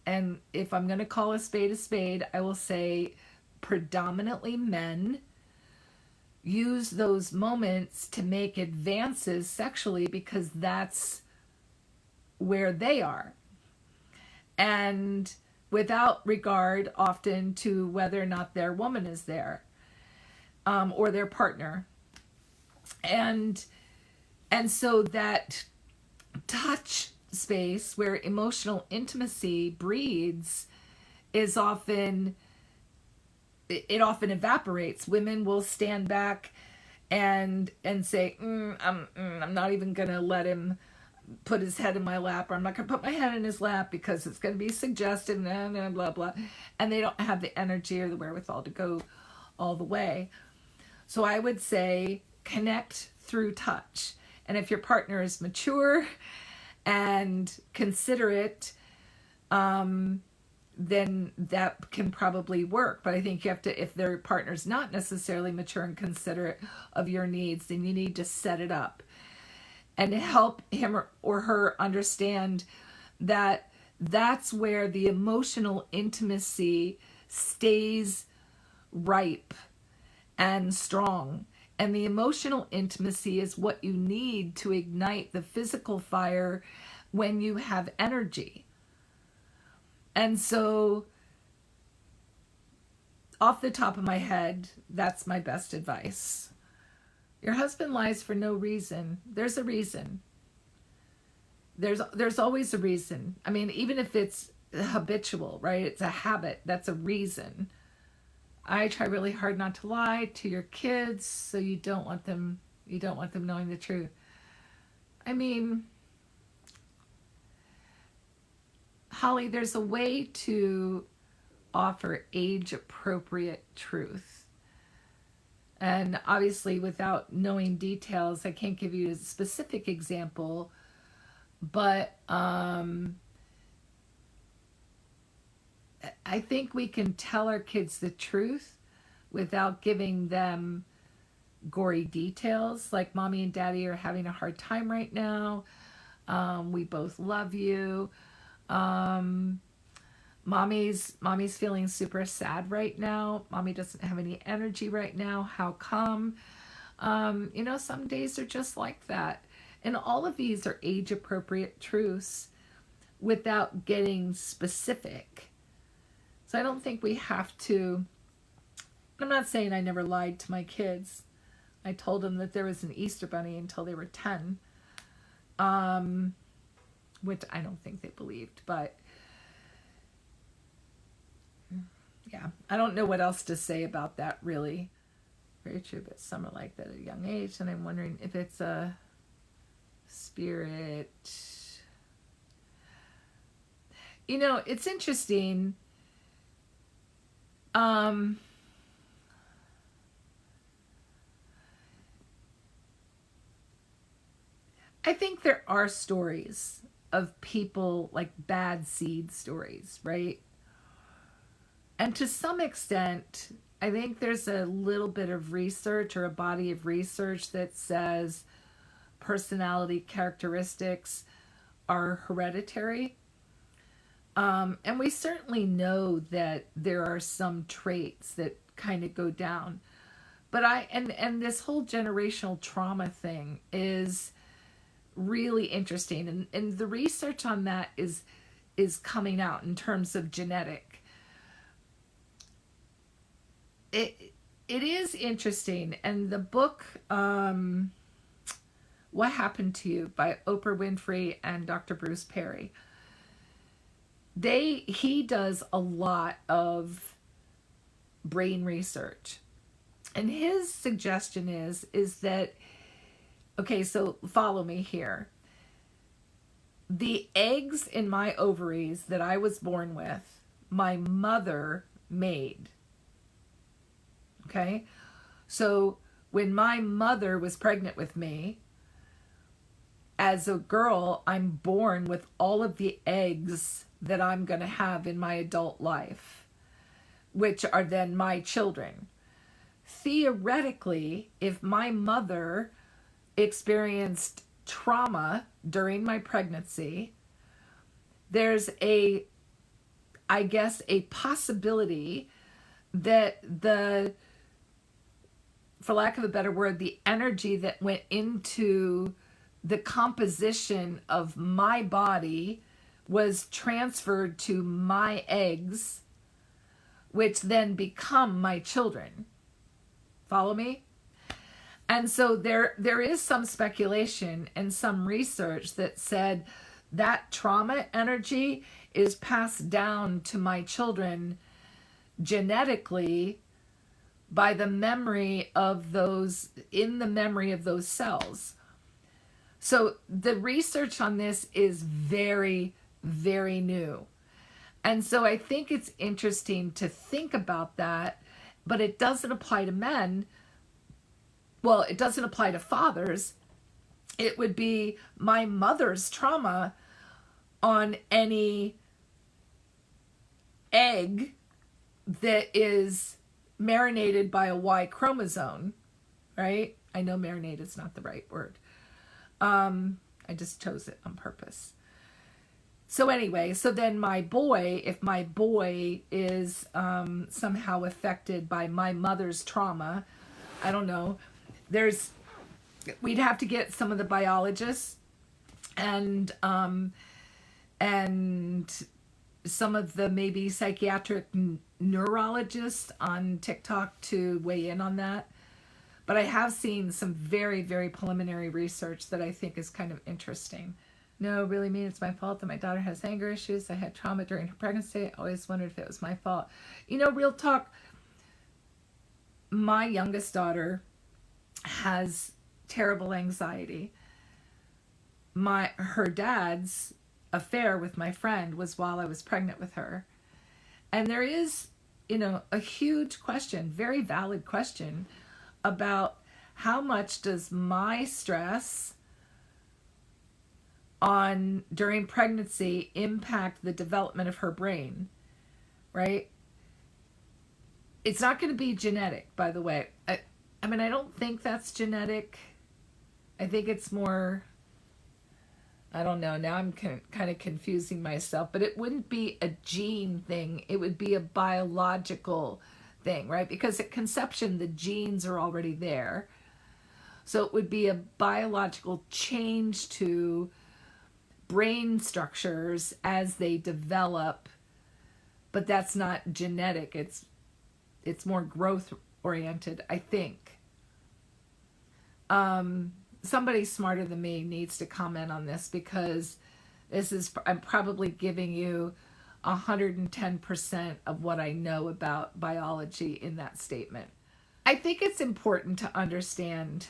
and if I'm going to call a spade, I will say predominantly men, use those moments to make advances sexually because that's where they are, and without regard often to whether or not their woman is there, or their partner. And so that touch space where emotional intimacy breeds is often, it often evaporates. Women will stand back and say, I'm not even gonna let him put his head in my lap, or I'm not gonna put my head in his lap because it's gonna be suggestive, and blah blah, and they don't have the energy or the wherewithal to go all the way. So I would say connect through touch. And if your partner is mature and considerate, then that can probably work. But I think you have to, if their partner's not necessarily mature and considerate of your needs, then you need to set it up and help him or her understand that that's where the emotional intimacy stays ripe and strong. And the emotional intimacy is what you need to ignite the physical fire when you have energy. And so, off the top of my head, that's my best advice. Your husband lies for no reason. There's a reason. There's always a reason. I mean, even if it's habitual, right? It's a habit. That's a reason. I try really hard not to lie to your kids, so you don't want them knowing the truth. I mean, Holly, there's a way to offer age-appropriate truth. And obviously, without knowing details, I can't give you a specific example, but I think we can tell our kids the truth without giving them gory details, like mommy and daddy are having a hard time right now. We both love you. Mommy's feeling super sad right now. Mommy doesn't have any energy right now. How come? Some days are just like that. And all of these are age-appropriate truths without getting specific. So I don't think we have to. I'm not saying I never lied to my kids. I told them that there was an Easter bunny until they were 10, which I don't think they believed. But yeah, I don't know what else to say about that, really. Very true, but some are like that at a young age, and I'm wondering if it's a spirit. It's interesting. I think there are stories of people, like bad seed stories, right? And to some extent, I think there's a little bit of research or a body of research that says personality characteristics are hereditary. And we certainly know that there are some traits that kind of go down. But and this whole generational trauma thing is really interesting. And the research on that is coming out in terms of genetic. It is interesting. And the book, What Happened to You by Oprah Winfrey and Dr. Bruce Perry, he does a lot of brain research. And his suggestion is that, okay, so follow me here. The eggs in my ovaries that I was born with, my mother made. Okay? So when my mother was pregnant with me, as a girl, I'm born with all of the eggs that I'm going to have in my adult life, which are then my children. Theoretically, if my mother experienced trauma during my pregnancy, there's a possibility that for lack of a better word, the energy that went into the composition of my body was transferred to my eggs, which then become my children. Follow me? And so there is some speculation and some research that said that trauma energy is passed down to my children genetically by the memory of those, in the memory of those cells. So the research on this is very, very new. And so I think it's interesting to think about that, but it doesn't apply to men. Well, it doesn't apply to fathers. It would be my mother's trauma on any egg that is marinated by a Y chromosome, right? I know marinated is not the right word. I just chose it on purpose. So anyway, so then my boy, if my boy is somehow affected by my mother's trauma, I don't know, we'd have to get some of the biologists and some of the maybe psychiatric neurologists on TikTok to weigh in on that. But I have seen some very, very preliminary research that I think is kind of interesting. No, really mean it's my fault that my daughter has anger issues. I had trauma during her pregnancy. I always wondered if it was my fault. You know, real talk, my youngest daughter has terrible anxiety. Her dad's affair with my friend was while I was pregnant with her. And there is, you know, a huge question, very valid question, about how much does my stress during pregnancy impact the development of her brain, right? It's not going to be genetic, by the way. I mean, I don't think that's genetic. I think it's more, I don't know, now I'm kind of confusing myself, but it wouldn't be a gene thing. It would be a biological thing, right? Because at conception, the genes are already there. So it would be a biological change to brain structures as they develop, but that's not genetic. It's more growth oriented, I think. Somebody smarter than me needs to comment on this, because I'm probably giving you 110% of what I know about biology in that statement. I think it's important to understand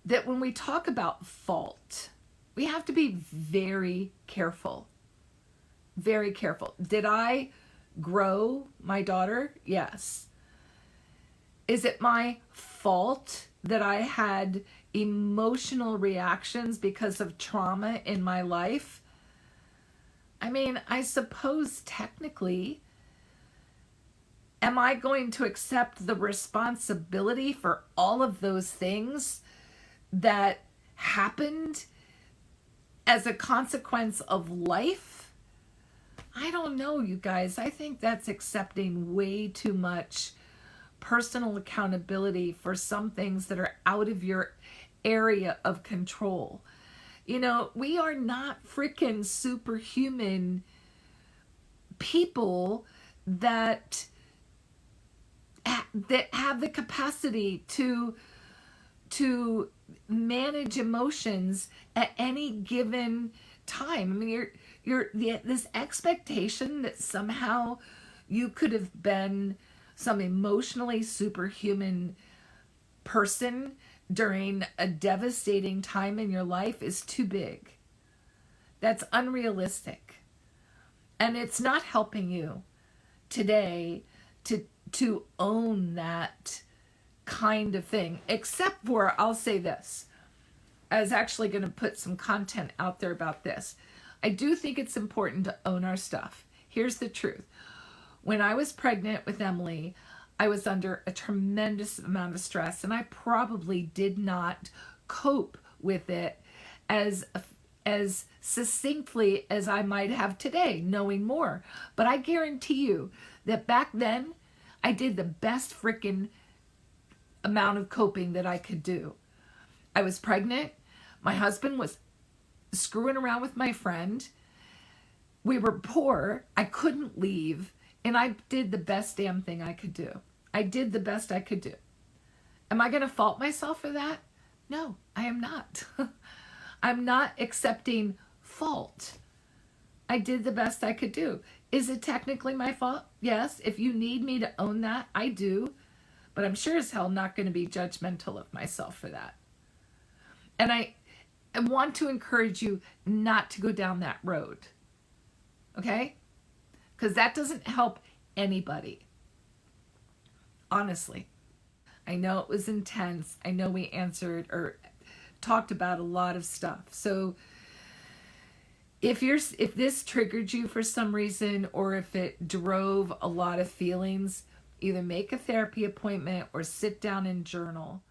that when we talk about fault, we have to be very careful. Very careful. Did I grow my daughter? Yes. Is it my fault that I had emotional reactions because of trauma in my life? I mean, I suppose technically, am I going to accept the responsibility for all of those things that happened as a consequence of life? I don't know, you guys. I think that's accepting way too much personal accountability for some things that are out of your area of control. You know, we are not freaking superhuman people that have the capacity to manage emotions at any given time. I mean, this expectation that somehow you could have been some emotionally superhuman person during a devastating time in your life is too big. That's unrealistic. And it's not helping you today to own that kind of thing, except for, I'll say this, I was actually going to put some content out there about this. I do think it's important to own our stuff. Here's the truth. When I was pregnant with Emily, I was under a tremendous amount of stress, and I probably did not cope with it as succinctly as I might have today, knowing more. But I guarantee you that back then, I did the best freaking amount of coping that I could do. I was pregnant. My husband was screwing around with my friend. We were poor. I couldn't leave. And I did the best damn thing I could do. I did the best I could do. Am I going to fault myself for that? No, I am not. I'm not accepting fault. I did the best I could do. Is it technically my fault? Yes. If you need me to own that, I do. But I'm sure as hell not going to be judgmental of myself for that. And I want to encourage you not to go down that road. Okay? Because that doesn't help anybody. Honestly. I know it was intense. I know we answered or talked about a lot of stuff. So if this triggered you for some reason, or if it drove a lot of feelings, either make a therapy appointment or sit down and journal.